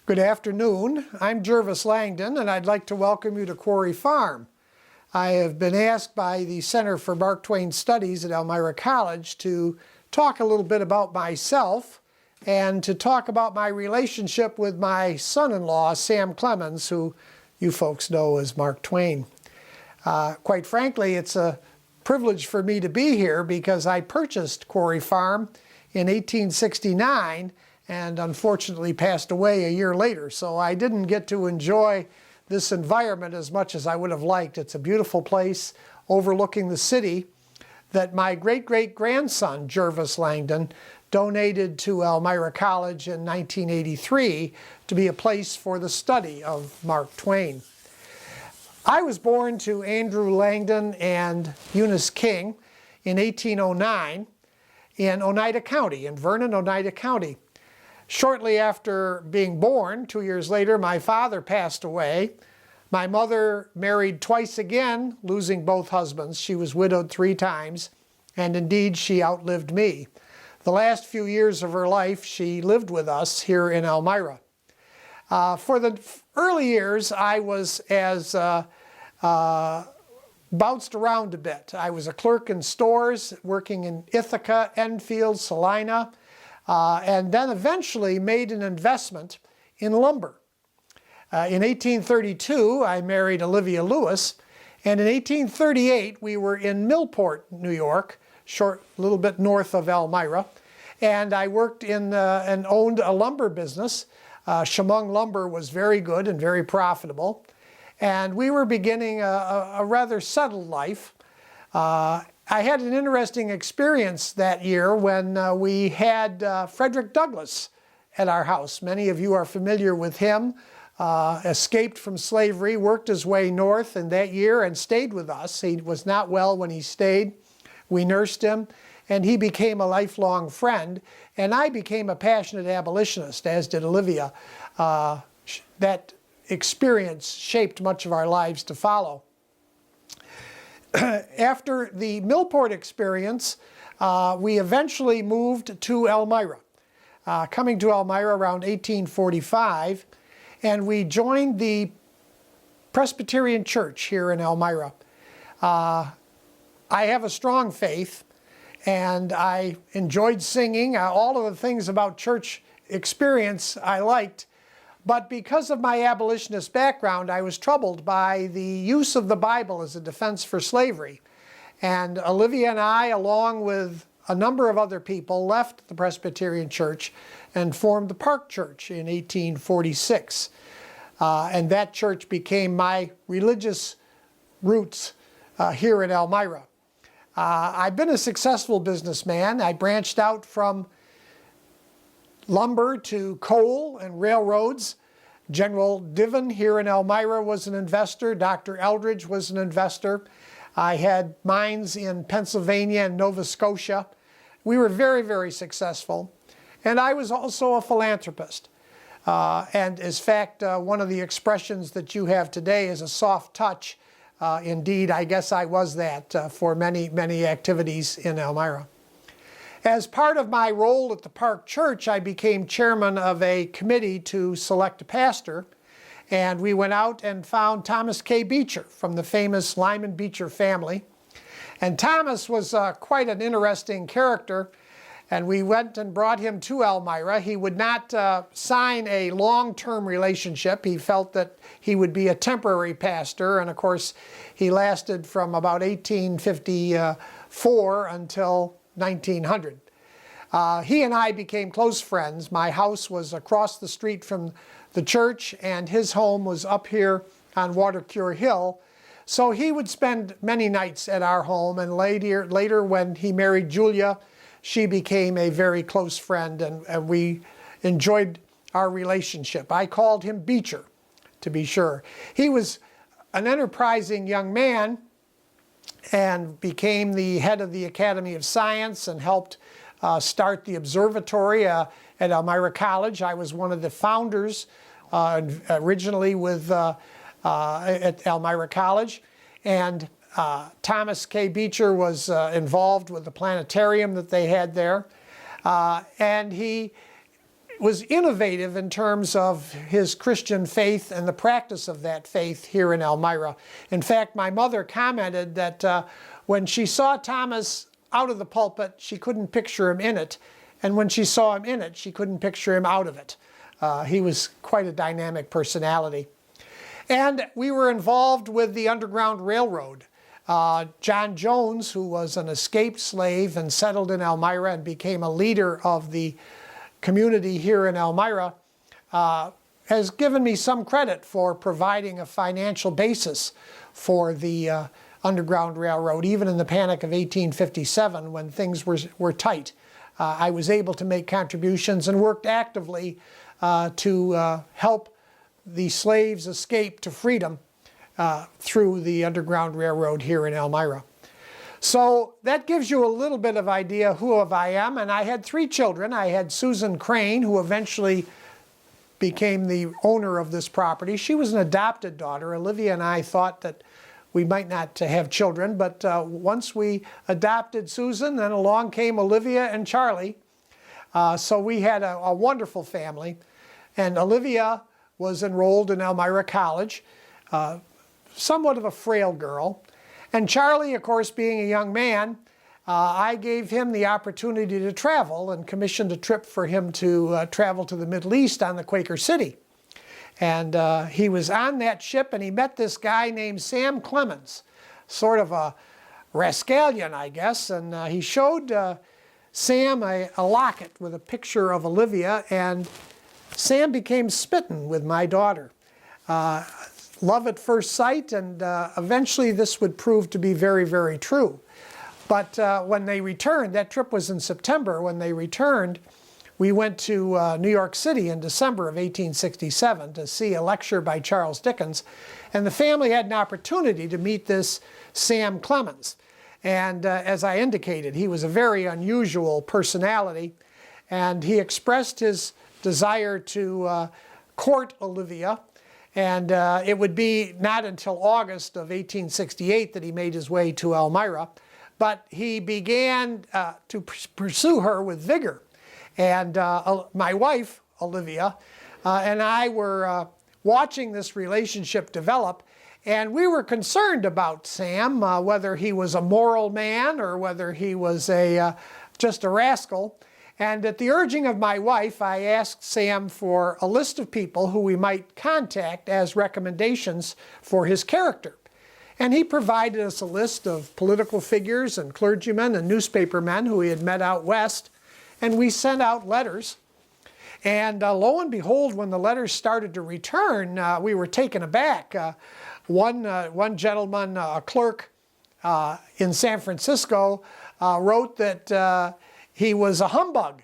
Good afternoon. I'm Jervis Langdon, and I'd like to welcome you to Quarry Farm. I have been asked by the Center for Mark Twain Studies at Elmira College to talk a little bit about myself and to talk about my relationship with my son-in-law, Sam Clemens, who you folks know as Mark Twain. Quite frankly, it's a privilege for me to be here because I purchased Quarry Farm in 1869 and unfortunately passed away a year later. So I didn't get to enjoy this environment as much as I would have liked. It's a beautiful place overlooking the city that my great-great-grandson, Jervis Langdon, donated to Elmira College in 1983 to be a place for the study of Mark Twain. I was born to Andrew Langdon and Eunice King in 1809 in Oneida County, in Vernon, Oneida County. Shortly after being born, 2 years later, my father passed away. My mother married twice again, losing both husbands. She was widowed 3 times, and indeed she outlived me. The last few years of her life, she lived with us here in Elmira. For the early years, I was bounced around a bit. I was a clerk in stores, working in Ithaca, Enfield, Salina, and then eventually made an investment in lumber. In 1832, I married Olivia Lewis, and in 1838, we were in Millport, New York, a little bit north of Elmira, and I worked in and owned a lumber business. Chemung lumber was very good and very profitable, and we were beginning a rather settled life. I had an interesting experience that year when we had Frederick Douglass at our house. Many of you are familiar with him. Escaped from slavery, worked his way north in that year and stayed with us. He was not well when he stayed. We nursed him, and he became a lifelong friend. And I became a passionate abolitionist, as did Olivia. That experience shaped much of our lives to follow. After the Millport experience, we eventually moved to Elmira, coming to Elmira around 1845, and we joined the Presbyterian Church here in Elmira. I have a strong faith, and I enjoyed singing. All of the things about church experience I liked. But because of my abolitionist background, I was troubled by the use of the Bible as a defense for slavery. And Olivia and I, along with a number of other people, left the Presbyterian Church and formed the Park Church in 1846. And that church became my religious roots here in Elmira. I've been a successful businessman. I branched out from lumber to coal and railroads. General Diven here in Elmira was an investor. Dr. Eldridge was an investor. I had mines in Pennsylvania and Nova Scotia. We were very, very successful. And I was also a philanthropist. And in fact, one of the expressions that you have today is a soft touch. Indeed, I guess I was that for many, many activities in Elmira. As part of my role at the Park Church, I became chairman of a committee to select a pastor, and we went out and found Thomas K. Beecher from the famous Lyman Beecher family. And Thomas was quite an interesting character, and we went and brought him to Elmira. He would not sign a long-term relationship. He felt that he would be a temporary pastor, and of course he lasted from about 1854 until 1900. He and I became close friends. My house was across the street from the church, and his home was up here on Watercure Hill. So he would spend many nights at our home, and later when he married Julia, she became a very close friend, and we enjoyed our relationship. I called him Beecher, to be sure. He was an enterprising young man and became the head of the Academy of Science and helped start the observatory at Elmira College. I was one of the founders originally at Elmira College. And Thomas K. Beecher was involved with the planetarium that they had there. And he was innovative in terms of his Christian faith and the practice of that faith here in Elmira. In fact, my mother commented that when she saw Thomas out of the pulpit, she couldn't picture him in it. And when she saw him in it, she couldn't picture him out of it. He was quite a dynamic personality. And we were involved with the Underground Railroad. John Jones, who was an escaped slave and settled in Elmira and became a leader of the community here in Elmira, has given me some credit for providing a financial basis for the Underground Railroad. Even in the Panic of 1857, when things were tight, I was able to make contributions and worked actively to help the slaves escape to freedom through the Underground Railroad here in Elmira. So that gives you a little bit of idea who I am. And I had 3 children. I had Susan Crane, who eventually became the owner of this property. She was an adopted daughter. Olivia and I thought that we might not have children, but once we adopted Susan, then along came Olivia and Charlie. So we had a wonderful family. And Olivia was enrolled in Elmira College, somewhat of a frail girl. And Charlie, of course, being a young man, I gave him the opportunity to travel and commissioned a trip for him to travel to the Middle East on the Quaker City. And he was on that ship and he met this guy named Sam Clemens, sort of a rascallion, I guess. And he showed Sam a locket with a picture of Olivia, and Sam became smitten with my daughter. Love at first sight, and eventually this would prove to be very, very true. But when they returned, that trip was in September, when they returned, we went to New York City in December of 1867 to see a lecture by Charles Dickens. And the family had an opportunity to meet this Sam Clemens. And as I indicated, he was a very unusual personality. And he expressed his desire to court Olivia. And it would be not until August of 1868 that he made his way to Elmira. But he began to pursue her with vigor. And my wife, Olivia, and I were watching this relationship develop. And we were concerned about Sam, whether he was a moral man or whether he was just a rascal. And at the urging of my wife, I asked Sam for a list of people who we might contact as recommendations for his character. And he provided us a list of political figures and clergymen and newspapermen who he had met out west. And we sent out letters. And lo and behold, when the letters started to return, we were taken aback. One gentleman, a clerk in San Francisco, wrote that he was a humbug.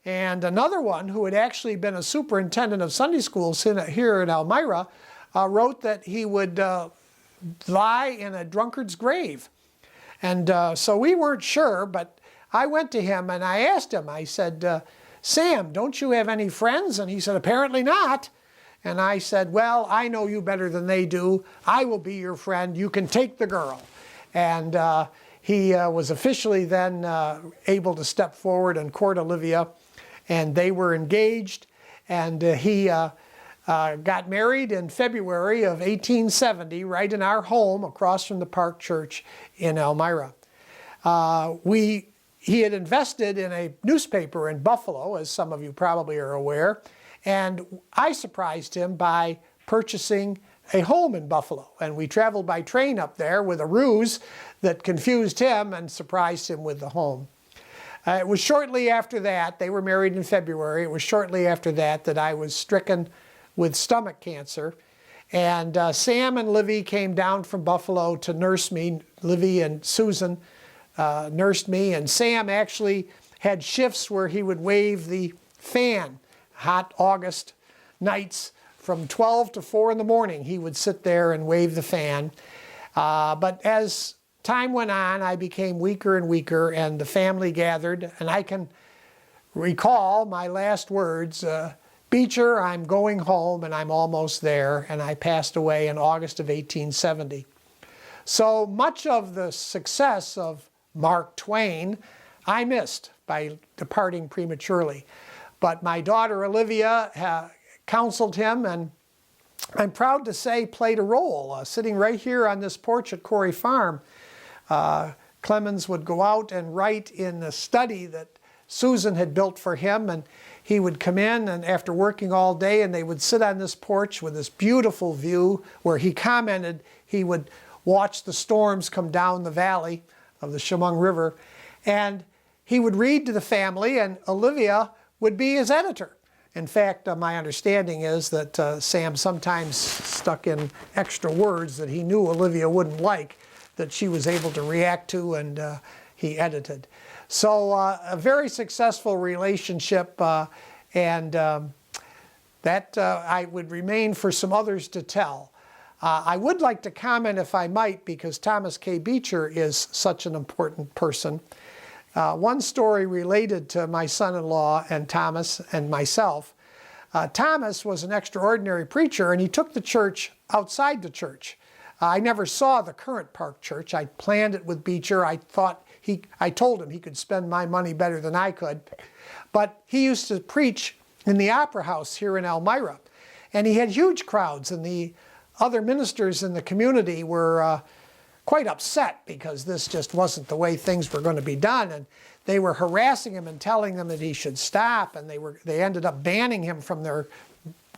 And another one, who had actually been a superintendent of Sunday schools here in Elmira, wrote that he would lie in a drunkard's grave. And so we weren't sure, but I went to him and I asked him, I said, Sam, don't you have any friends? And he said, apparently not. And I said, well, I know you better than they do. I will be your friend. You can take the girl. And he was officially then able to step forward and court Olivia. And they were engaged. And he got married in February of 1870, right in our home across from the Park Church in Elmira. He had invested in a newspaper in Buffalo, as some of you probably are aware, and I surprised him by purchasing a home in Buffalo. And we traveled by train up there with a ruse that confused him and surprised him with the home. It was shortly after that, they were married in February, it was shortly after that that I was stricken with stomach cancer. And Sam and Livy came down from Buffalo to nurse me. Livy and Susan nursed me, and Sam actually had shifts where he would wave the fan, hot August nights, from 12 to 4 in the morning. He would sit there and wave the fan. But as time went on, I became weaker and weaker, and the family gathered, and I can recall my last words, Beecher, I'm going home, and I'm almost there, and I passed away in August of 1870. So much of the success of Mark Twain I missed by departing prematurely. But my daughter Olivia counseled him, and I'm proud to say played a role. Sitting right here on this porch at Quarry Farm, Clemens would go out and write in the study that Susan had built for him, and he would come in, and after working all day, and they would sit on this porch with this beautiful view where he commented he would watch the storms come down the valley of the Chemung River, and he would read to the family, and Olivia would be his editor. In fact, my understanding is that Sam sometimes stuck in extra words that he knew Olivia wouldn't like, that she was able to react to, and he edited. So a very successful relationship, and that I would remain for some others to tell. I would like to comment, if I might, because Thomas K. Beecher is such an important person. One story related to my son-in-law and Thomas and myself. Thomas was an extraordinary preacher, and he took the church outside the church. I never saw the current Park Church. I planned it with Beecher. I told him he could spend my money better than I could. But he used to preach in the Opera House here in Elmira. And he had huge crowds, and the other ministers in the community were quite upset because this just wasn't the way things were going to be done. And they were harassing him and telling him that he should stop, and they ended up banning him from their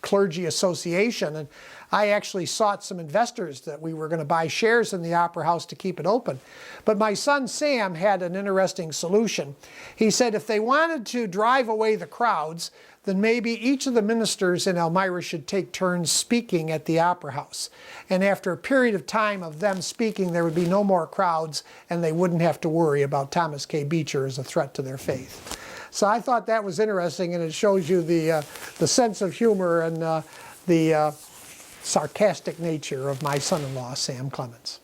clergy association. And I actually sought some investors that we were going to buy shares in the Opera House to keep it open. But my son Sam had an interesting solution. He said if they wanted to drive away the crowds, then maybe each of the ministers in Elmira should take turns speaking at the Opera House. And after a period of time of them speaking, there would be no more crowds, and they wouldn't have to worry about Thomas K. Beecher as a threat to their faith. So I thought that was interesting, and it shows you the sense of humor and the sarcastic nature of my son-in-law, Sam Clemens.